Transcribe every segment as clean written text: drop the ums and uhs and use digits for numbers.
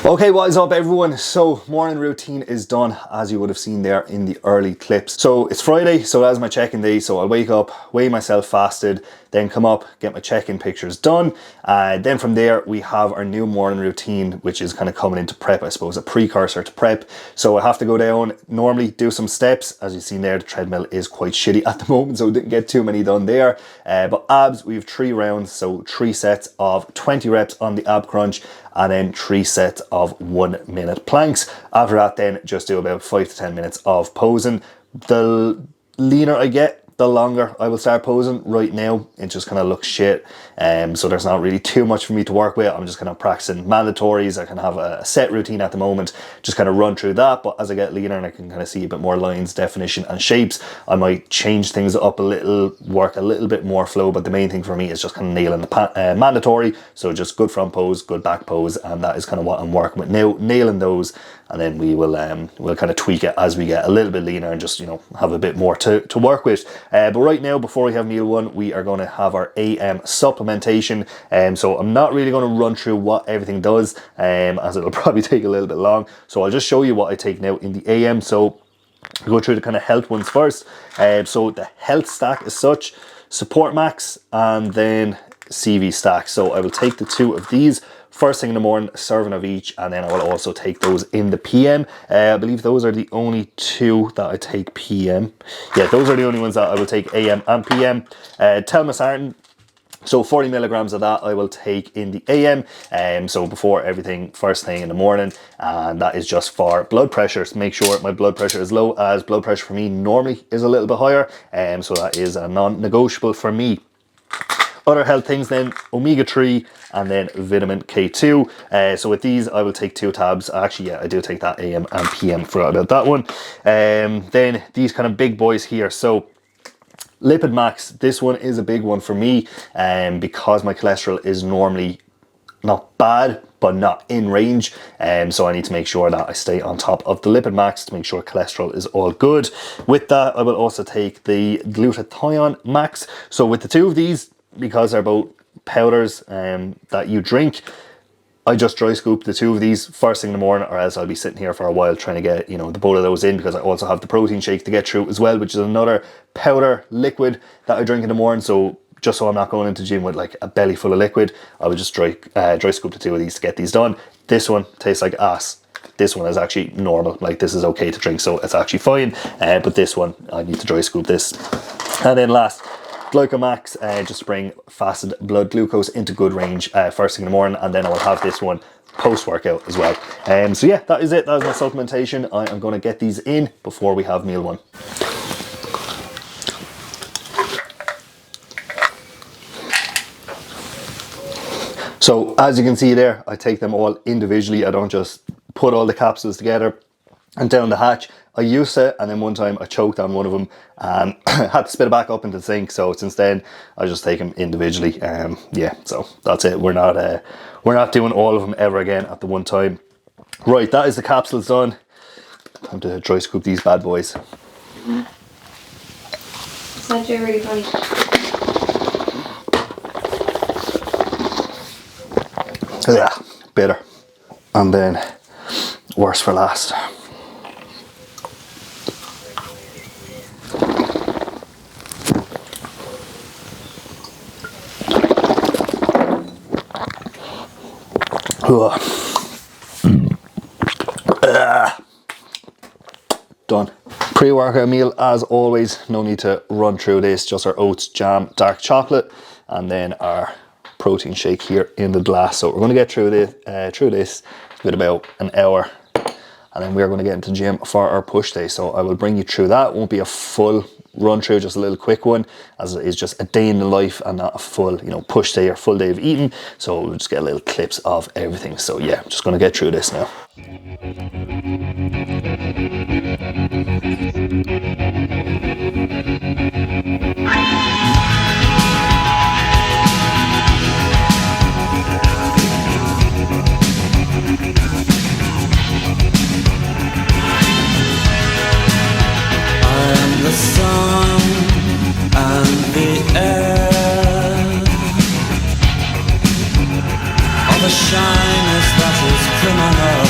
Okay, what is up everyone? So morning routine is done, as you would have seen there in the early clips. So it's Friday, so that's my check-in day. So I'll wake up, weigh myself fasted, then come up, get my check-in pictures done. Then from there, we have our new morning routine, which is kind of coming into prep, I suppose, a precursor to prep. So I have to go down, normally do some steps. As you've seen there, the treadmill is quite shitty at the moment, so didn't get too many done there. But abs, we have 3 rounds, so 3 sets of 20 reps on the ab crunch, and then 3 sets of 1 minute planks. After that, then just do about 5 to 10 minutes of posing. The leaner I get, the longer I will start posing. Right now, it just kind of looks shit. So there's not really too much for me to work with. I'm just kind of practicing mandatories. I can have a set routine at the moment, just kind of run through that. But as I get leaner and I can kind of see a bit more lines, definition and shapes, I might change things up a little, work a little bit more flow. But the main thing for me is just kind of nailing the mandatory. So just good front pose, good back pose. And that is kind of what I'm working with now, nailing those. And then we will we'll kind of tweak it as we get a little bit leaner and just, you know, have a bit more to work with. But right now, before we have meal one, we are going to have our AM supplementation. So I'm not really going to run through what everything does, as it'll probably take a little bit long. So I'll just show you what I take now in the AM. So I'll go through the kind of health ones first. So the health stack is such, support max, and then CV stack. So I will take the 2 of these first thing in the morning, a serving of each, and then I will also take those in the PM. I believe those are the only 2 that I take PM. Yeah, those are the only ones that I will take AM and PM. Telmisartan, so 40 milligrams of that I will take in the AM. So before everything, first thing in the morning, and that is just for blood pressure, to make sure my blood pressure is low, as blood pressure for me normally is a little bit higher. So that is a non-negotiable for me. Other health things then, omega-3 and then vitamin K2. So with these, I will take 2 tabs. Actually, yeah, I do take that AM and PM, forgot about that one. Then these kind of big boys here. So Lipid Max, this one is a big one for me, because my cholesterol is normally not bad, but not in range. So I need to make sure that I stay on top of the Lipid Max to make sure cholesterol is all good. With that, I will also take the Glutathione Max. So with the 2 of these, because they're both powders that you drink, I just dry scoop the 2 of these first thing in the morning, or else I'll be sitting here for a while trying to get, you know, the both of those in, because I also have the protein shake to get through as well, which is another powder liquid that I drink in the morning. So just so I'm not going into the gym with like a belly full of liquid, I would just dry scoop the 2 of these to get these done. This one tastes like ass. This one is actually normal, like this is okay to drink, so it's actually fine. But this one, I need to dry scoop this. And then last, Glycomax, just bring fasted blood glucose into good range first thing in the morning, and then I will have this one post-workout as well. So yeah, that is it. That is my supplementation. I am going to get these in before we have meal one. So as you can see there, I take them all individually. I don't just put all the capsules together and down the hatch. I used to, and then one time I choked on one of them and had to spit it back up into the sink. So since then, I just take them individually. Yeah, so that's it. We're not doing all of them ever again at the one time. Right, that is the capsules done. Time to dry scoop these bad boys. It's not really funny. Yeah, bitter. And then worse for last. Done. Pre-workout meal as always, no need to run through this, just our oats, jam, dark chocolate, and then our protein shake here in the glass. So we're going to get through this with about an hour, and then we're going to get into the gym for our push day. So I will bring you through that. It won't be a full run through, just a little quick one, as it is just a day in the life and not a full, you know, push day or full day of eating. So we'll just get little clips of everything. So yeah, I'm just going to get through this now. The sun and the air of a shyness that is criminal.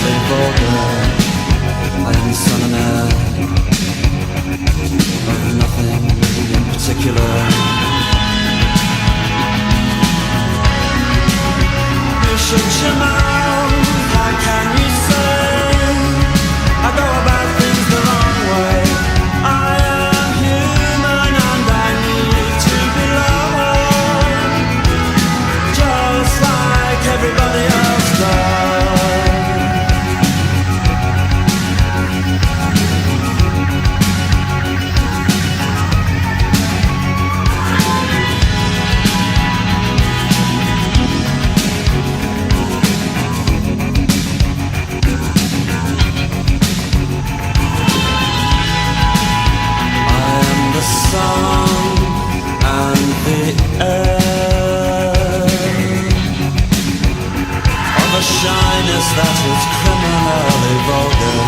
vulgar.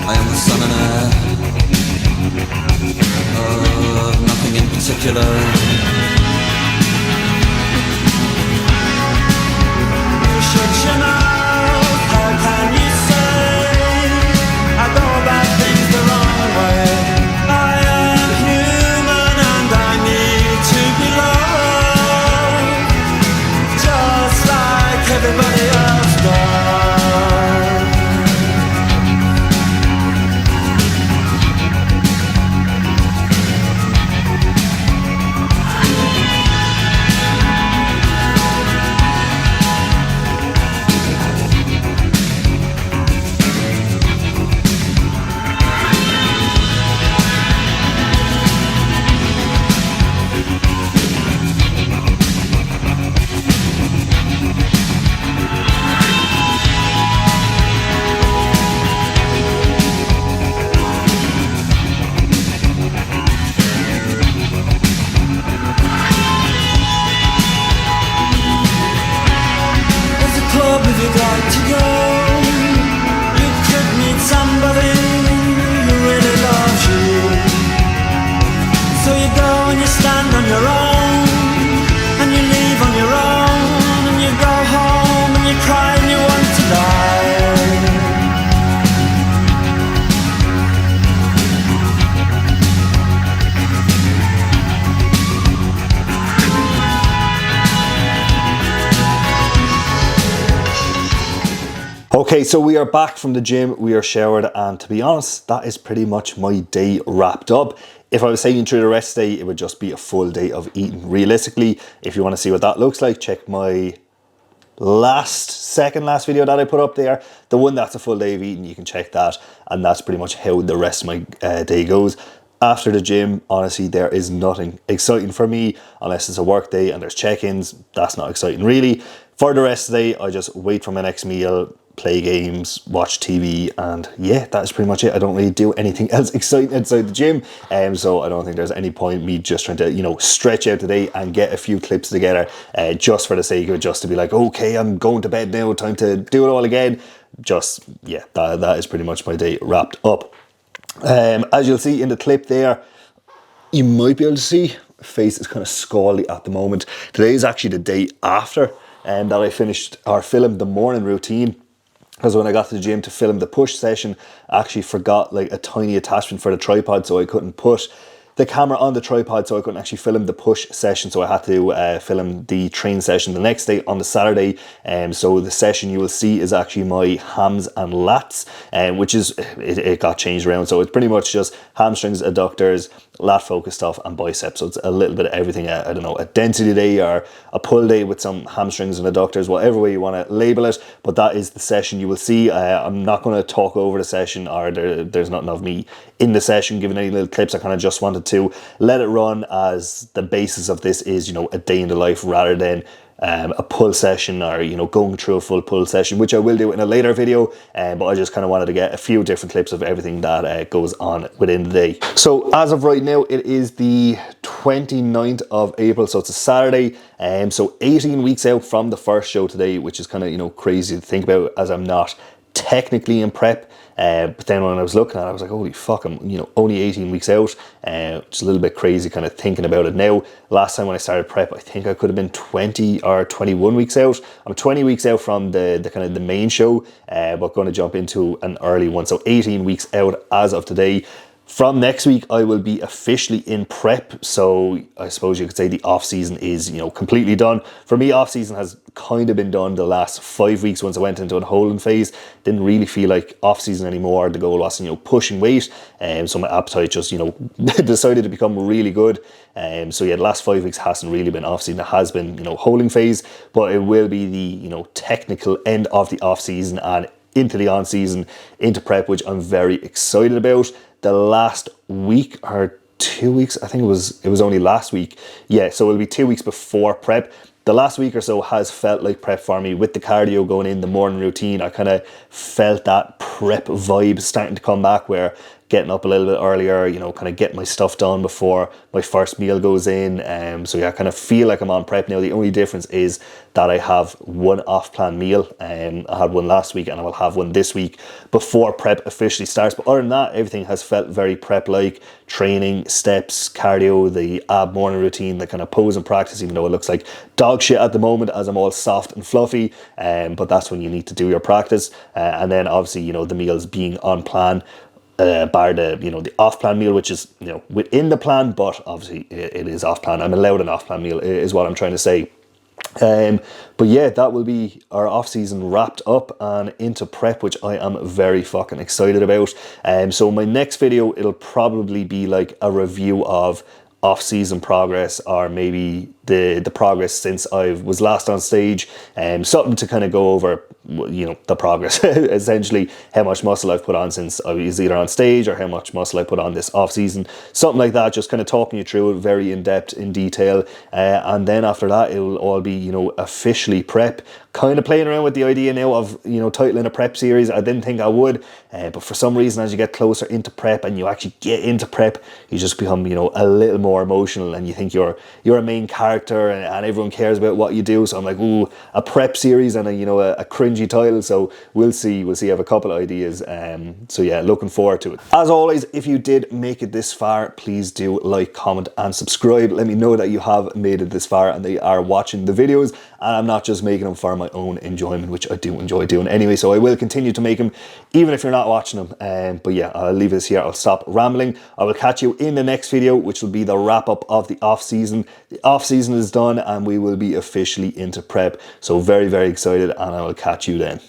I am the son and heir of nothing in particular. Should you know, how can you say I go about things the wrong way? I am human and I need to be loved, just like everybody else does. If you'd like to go, you could meet somebody who really loves you. So you go and you stand on your own, and you leave on your own, and you go home and you cry and you want to die. Okay, so we are back from the gym, we are showered, and to be honest, that is pretty much my day wrapped up. If I was saying through the rest of the day, it would just be a full day of eating. Realistically, if you want to see what that looks like, check my second last video that I put up there. The one that's a full day of eating, you can check that, and that's pretty much how the rest of my day goes. After the gym, honestly, there is nothing exciting for me unless it's a work day and there's check-ins. That's not exciting really. For the rest of the day, I just wait for my next meal, play games, watch TV, and yeah, that's pretty much it. I don't really do anything else exciting outside the gym, so I don't think there's any point me just trying to, you know, stretch out today and get a few clips together just for the sake of it, just to be like, okay, I'm going to bed now, time to do it all again. Just, yeah, that is pretty much my day wrapped up. As you'll see in the clip there, you might be able to see, my face is kind of scally at the moment. Today is actually the day after that I finished or filmed the morning routine, because when I got to the gym to film the push session, I actually forgot like a tiny attachment for the tripod, so I couldn't put the camera on the tripod, so I couldn't actually film the push session, so I had to film the train session the next day on the Saturday. So the session you will see is actually my hams and lats, which is, it got changed around, so it's pretty much just hamstrings, adductors, lat focus stuff, and biceps. So it's a little bit of everything. I don't know, a density day or a pull day with some hamstrings and adductors, whatever way you want to label it, but that is the session you will see. I'm not going to talk over the session, or there's nothing of me in the session giving any little clips. I kind of just wanted to let it run, as the basis of this is, you know, a day in the life rather than a pull session, or, you know, going through a full pull session, which I will do in a later video, but I just kind of wanted to get a few different clips of everything that goes on within the day. So as of right now, it is the 29th of April, so it's a Saturday, so 18 weeks out from the first show today, which is kind of, you know, crazy to think about, as I'm not technically in prep. But then when I was looking at it, I was like, holy fuck, I'm, you know, only 18 weeks out. Just a little bit crazy kind of thinking about it now. Last time when I started prep, I think I could have been 20 or 21 weeks out. I'm 20 weeks out from the kind of the main show, but going to jump into an early one. So 18 weeks out as of today. From next week, I will be officially in prep. So I suppose you could say the off season is, you know, completely done. For me, off season has kind of been done the last 5 weeks once I went into a holding phase. Didn't really feel like off season anymore. The goal was, you know, pushing weight. So my appetite just, you know, decided to become really good. So yeah, the last 5 weeks hasn't really been off season. It has been, you know, holding phase, but it will be the, you know, technical end of the off season and into the on season, into prep, which I'm very excited about. The last week or 2 weeks, I think it was only last week. Yeah, so it'll be 2 weeks before prep. The last week or so has felt like prep for me with the cardio going in, the morning routine. I kind of felt that prep vibe starting to come back, where getting up a little bit earlier, you know, kind of get my stuff done before my first meal goes in. So yeah, I kind of feel like I'm on prep now. The only difference is that I have one off-plan meal. I had one last week and I will have one this week before prep officially starts. But other than that, everything has felt very prep-like. Training, steps, cardio, the ab morning routine, the kind of pose and practice, even though it looks like dog shit at the moment as I'm all soft and fluffy. But that's when you need to do your practice. And then obviously, you know, the meals being on plan. Bar the, you know, the off-plan meal, which is, you know, within the plan, but obviously it is off-plan. I'm allowed an off-plan meal is what I'm trying to say. But yeah, that will be our off season wrapped up and into prep, which I am very fucking excited about. So my next video, it'll probably be like a review of off season progress, or maybe the progress since I was last on stage, and something to kind of go over, you know, the progress essentially, how much muscle I've put on since I was either on stage, or how much muscle I put on this off season, something like that, just kind of talking you through it very in depth, in detail. And then after that, it will all be, you know, officially prep. Kind of playing around with the idea now of, you know, titling a prep series. I didn't think I would, but for some reason, as you get closer into prep and you actually get into prep, you just become, you know, a little more emotional, and you think you're a main character, and everyone cares about what you do. So I'm like, ooh, a prep series and a, you know, a cringy title. So we'll see. I have a couple of ideas. So yeah, looking forward to it. As always, if you did make it this far, please do like, comment, and subscribe. Let me know that you have made it this far and they are watching the videos, and I'm not just making them for my own enjoyment, which I do enjoy doing anyway. So I will continue to make them, even if you're not watching them. But yeah, I'll leave this here. I'll stop rambling. I will catch you in the next video, which will be the wrap up of the off season. The off season is done and we will be officially into prep. So very, very excited, and I will catch you then.